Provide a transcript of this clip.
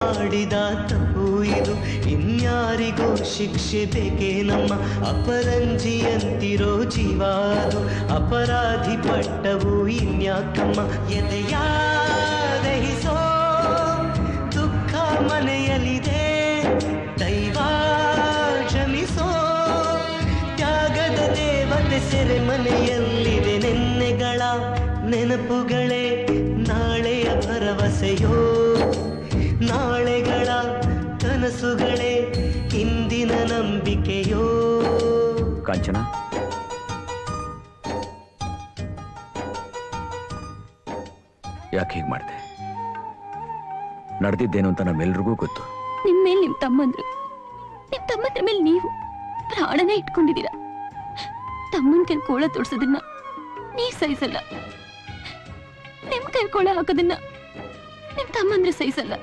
ಮಾಡಿದ ತಪ್ಪು ಇದು ಇನ್ಯಾರಿಗೋ ಶಿಕ್ಷೆ ಬೇಕೇ ನಮ್ಮ ಅಪರಂಜಿಯಂತಿರೋ ಜೀವಾದು ಅಪರಾಧಿ ಪಟ್ಟವು ಇನ್ಯಾಕಮ್ಮ ಎದೆಯ ದಹಿಸೋ ದುಃಖ ಮನೆಯಲ್ಲಿದೆ ದೈವ ಕ್ಷಮಿಸೋ ತ್ಯಾಗದ ದೇವತೆ ಸೆರೆ ಮನೆಯಲ್ಲಿದೆ ನೆನ್ನೆಗಳ ನೆನಪುಗಳೇ ನಾಳೆಯ ಭರವಸೆಯೋ ನಾಳೆಗಳ ಕನಸುಗಳೇ ಇಂದಿನ ನಂಬಿಕೆಯೋ ಕಾಂಚನ ಯಾಕೆ ಹೀಗೆ ಮಾಡಿದೆ ನಡೆದಿದ್ದೇನು ಅಂತ ನಮ್ಮೆಲ್ರಿಗೂ ಗೊತ್ತು ನಿಮ್ಮ ಮೇಲೆ ನಿಮ್ಮ ತಮ್ಮಂದ್ರ ಮೇಲೆ ನೀವು ಪ್ರಾಣನೇ ಇಟ್ಕೊಂಡಿದ್ದೀರಾ ತಮ್ಮನ ಕೈ ಕೋಳ ತೋರ್ಸೋದನ್ನ ನೀ ಸಹಿಸಲ್ಲ ನಿಮ್ ಕೈ ಕೋಳ ಹಾಕೋದನ್ನ ನಿಮ್ ತಮ್ಮಂದ್ರೆ ಸಹಿಸಲ್ಲ